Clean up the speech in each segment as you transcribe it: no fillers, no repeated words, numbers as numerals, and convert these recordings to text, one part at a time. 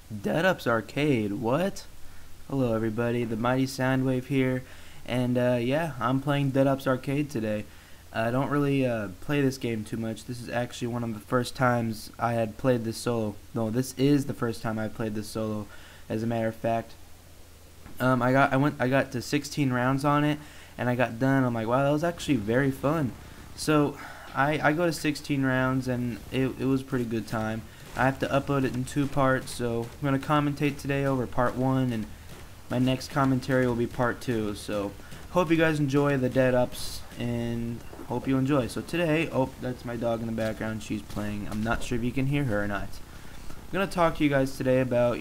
Dead Arcade, what? Hello everybody, TheMightySoundwave here, and yeah, I'm playing Dead Arcade today. I don't really play this game too much. This is actually one of the first times I had played this solo. No, this is the first time I played this solo, as a matter of fact. I got to 16 rounds on it, and I got done. I'm like, wow, that was actually very fun. So, I go to 16 rounds, and it was a pretty good time. I have to upload it in 2 parts, so I'm going to commentate today over part 1, and my next commentary will be part 2. So, hope you guys enjoy the Dead Ups, and hope you enjoy. So today, oh, that's my dog in the background. She's playing. I'm not sure if you can hear her or not. I'm going to talk to you guys today about,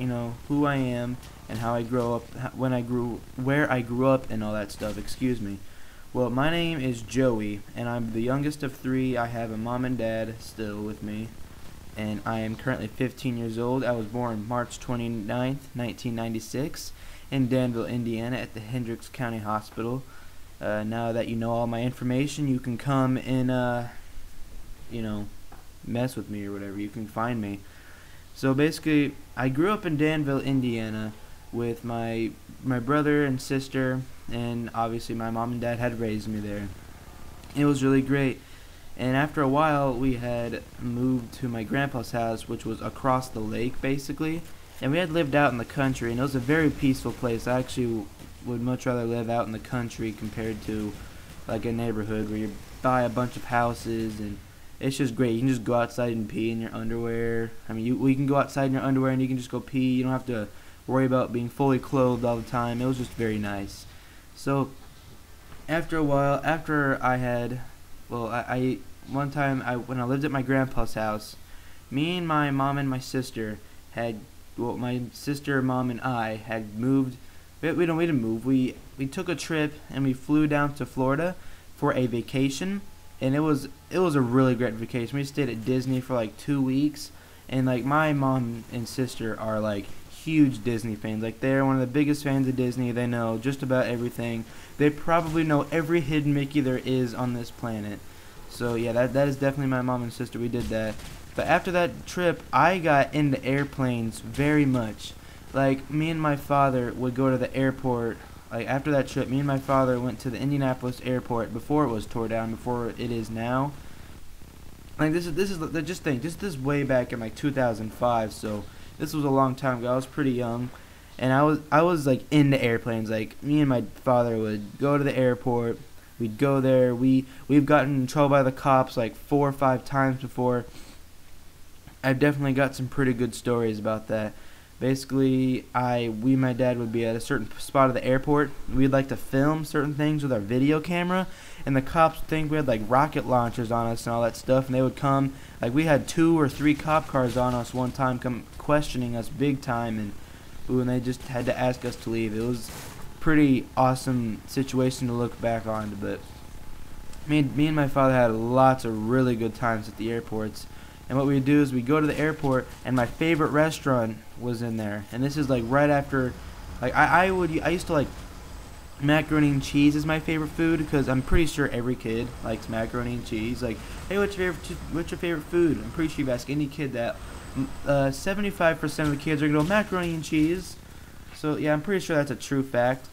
who I am and how I grew up, where I grew up and all that stuff, excuse me. Well, my name is Joey, and I'm the youngest of 3. I have a mom and dad still with me, and I am currently 15 years old. I was born March 29th, 1996, in Danville, Indiana, at the Hendricks County Hospital. Now that you know all my information, you can come and, mess with me or whatever. You can find me. So basically, I grew up in Danville, Indiana, with my brother and sister, and obviously my mom and dad had raised me there. It was really great. And after a while, we had moved to my grandpa's house, which was across the lake, basically. And we had lived out in the country, and it was a very peaceful place. I actually would much rather live out in the country compared to like a neighborhood where you buy a bunch of houses, and it's just great. You can just go outside and pee in your underwear. I mean, you can go outside in your underwear and you can just go pee. You don't have to worry about being fully clothed all the time. It was just very nice. So after a while, after I had, well, I one time when I lived at my grandpa's house, me and my mom and my sister had, well, my sister, mom, and I had moved. We didn't move. We took a trip and we flew down to Florida for a vacation, and it was a really great vacation. We stayed at Disney for like 2 weeks, and like my mom and sister are like huge Disney fans. Like they're one of the biggest fans of Disney. They know just about everything. They probably know every hidden Mickey there is on this planet. So yeah, that is definitely my mom and sister. We did that. But after that trip, I got into airplanes very much. Like, me and my father would go to the airport. Like, after that trip, me and my father went to the Indianapolis airport before it was tore down, before it is now. Like, this is way back in like 2005. So this was a long time ago. I was pretty young, and I was like into airplanes. Like, me and my father would go to the airport. We'd go there. We've gotten in trouble by the cops like 4 or 5 times before. I've definitely got some pretty good stories about that. Basically, we and my dad would be at a certain spot of the airport. We'd like to film certain things with our video camera, and the cops would think we had like rocket launchers on us and all that stuff, and they would come. Like, we had 2 or 3 cop cars on us one time, come questioning us big time, and they just had to ask us to leave. It was a pretty awesome situation to look back on, but me and my father had lots of really good times at the airports. And what we'd do is we'd go to the airport, and my favorite restaurant was in there. And this is like right after, like I used to like macaroni and cheese is my favorite food, because I'm pretty sure every kid likes macaroni and cheese. Like, hey, what's your favorite food? I'm pretty sure you ask any kid that. 75% of the kids are gonna go macaroni and cheese. So yeah, I'm pretty sure that's a true fact.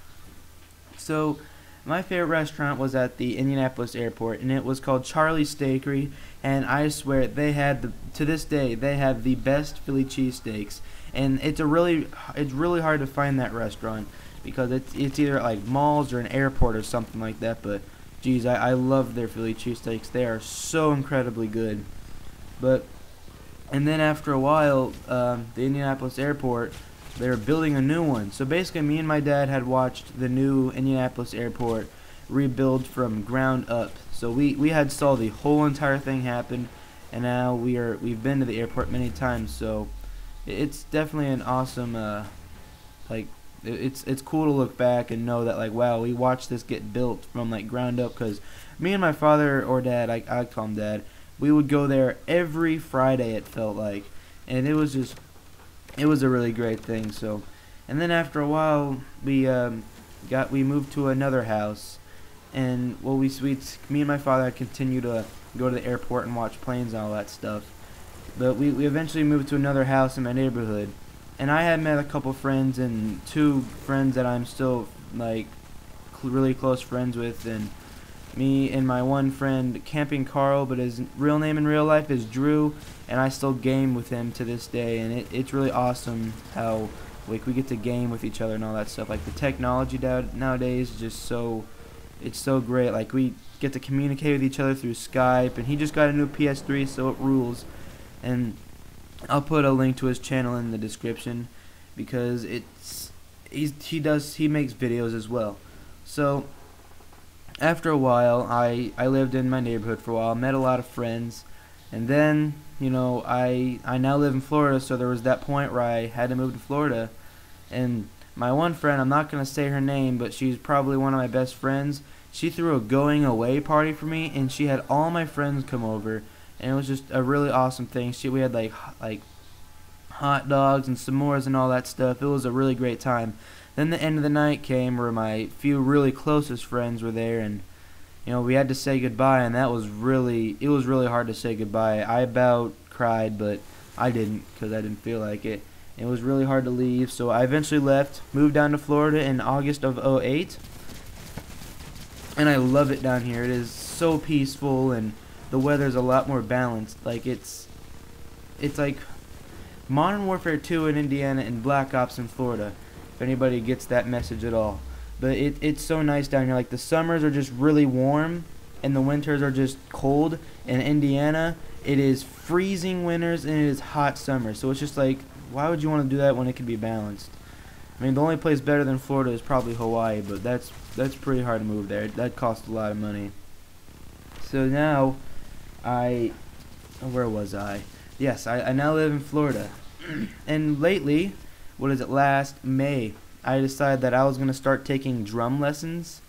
So my favorite restaurant was at the Indianapolis airport, and it was called Charlie's Steakery, and I swear they had to this day they have the best Philly cheesesteaks, and it's really hard to find that restaurant because it's either at like malls or an airport or something like that. But geez, I love their Philly cheesesteaks. They are so incredibly good. And then after a while, the Indianapolis airport, they were building a new one. So basically, me and my dad had watched the new Indianapolis airport rebuild from ground up. So we had saw the whole entire thing happen, and now we've been to the airport many times. So it's definitely an awesome it's cool to look back and know that, like, wow, we watched this get built from like ground up. Because me and my father, or dad, I call him dad, we would go there every Friday, it felt like, and it was a really great thing. So, and then after a while, we moved to another house, and well, me and my father continued to go to the airport and watch planes and all that stuff. But we eventually moved to another house in my neighborhood, and I had met a couple friends and 2 friends that I'm still like really close friends with, and me and my one friend, Camping Carl, but his real name in real life is Drew, and I still game with him to this day, and it's really awesome how like we get to game with each other and all that stuff. Like the technology nowadays is just it's so great. Like we get to communicate with each other through Skype, and he just got a new PS3, so it rules. And I'll put a link to his channel in the description because he makes videos as well. So after a while, I lived in my neighborhood for a while, met a lot of friends, and then, you know, I now live in Florida, so there was that point where I had to move to Florida, and my one friend, I'm not going to say her name, but she's probably one of my best friends, she threw a going away party for me, and she had all my friends come over, and it was just a really awesome thing. We had like hot dogs and s'mores and all that stuff. It was a really great time. Then the end of the night came where my few really closest friends were there, and you know, we had to say goodbye, and it was really hard to say goodbye. I about cried, but I didn't because I didn't feel like it. It was really hard to leave, so I eventually left, moved down to Florida in August of '08, and I love it down here. It is so peaceful, and the weather's a lot more balanced. Like it's like Modern Warfare 2 in Indiana and Black Ops in Florida, if anybody gets that message at all. But it's so nice down here. Like the summers are just really warm and the winters are just cold. In Indiana, it is freezing winters and it is hot summers. So it's just like, why would you want to do that when it can be balanced? I mean, the only place better than Florida is probably Hawaii, but that's pretty hard to move there. That costs a lot of money. So now where was I? Yes, I now live in Florida. And lately, last May, I decided that I was going to start taking drum lessons.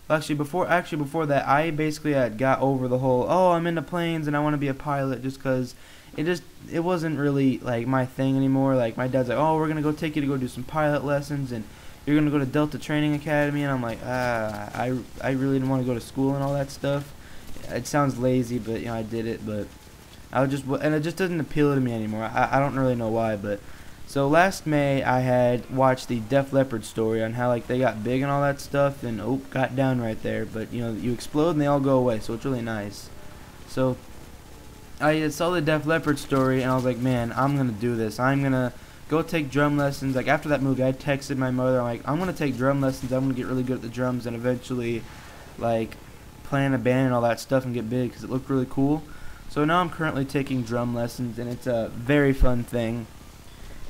Actually before that, I basically had got over the whole, oh, I'm into planes and I want to be a pilot, just because it wasn't really like my thing anymore. Like my dad's like, oh, we're going to go take you to go do some pilot lessons and you're going to go to Delta Training Academy, and I'm like, I really didn't want to go to school and all that stuff. It sounds lazy, but you know, I did it, but and it just doesn't appeal to me anymore. I don't really know why, but so last May I had watched the Def Leppard story on how like they got big and all that stuff, and got down right there, but you know, you explode and they all go away, so it's really nice. So I saw the Def Leppard story and I was like, man, I'm gonna do this. I'm gonna go take drum lessons. Like after that movie, I texted my mother. I'm like, I'm gonna take drum lessons. I'm gonna get really good at the drums and eventually like play in a band and all that stuff and get big, because it looked really cool. So now I'm currently taking drum lessons and it's a very fun thing.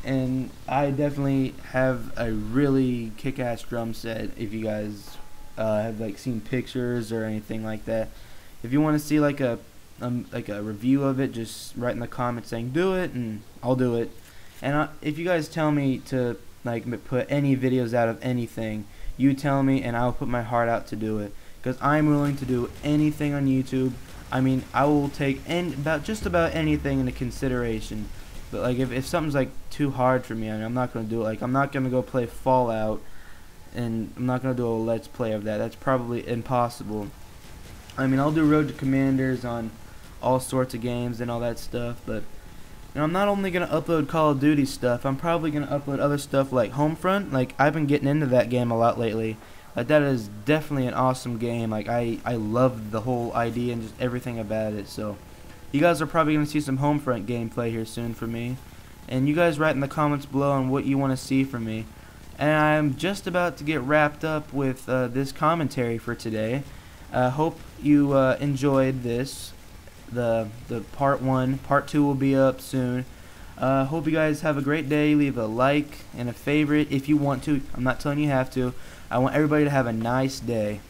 And I definitely have a really kick-ass drum set. If you guys have like seen pictures or anything like that, if you want to see like a review of it, just write in the comments saying do it, and I'll do it. And if you guys tell me to like put any videos out of anything, you tell me and I'll put my heart out to do it, because I'm willing to do anything on YouTube. I mean, I will take just about anything into consideration. But like if something's like too hard for me, I mean, I'm not gonna do it. Like I'm not gonna go play Fallout, and I'm not gonna do a Let's Play of that. That's probably impossible. I mean, I'll do Road to Commanders on all sorts of games and all that stuff, but you know, I'm not only gonna upload Call of Duty stuff. I'm probably gonna upload other stuff like Homefront. Like I've been getting into that game a lot lately. Like that is definitely an awesome game. Like I love the whole idea and just everything about it. So you guys are probably going to see some Homefront gameplay here soon from me. And you guys write in the comments below on what you want to see from me. And I'm just about to get wrapped up with this commentary for today. Hope you enjoyed this. The part 1. Part 2 will be up soon. Hope you guys have a great day. Leave a like and a favorite if you want to. I'm not telling you have to. I want everybody to have a nice day.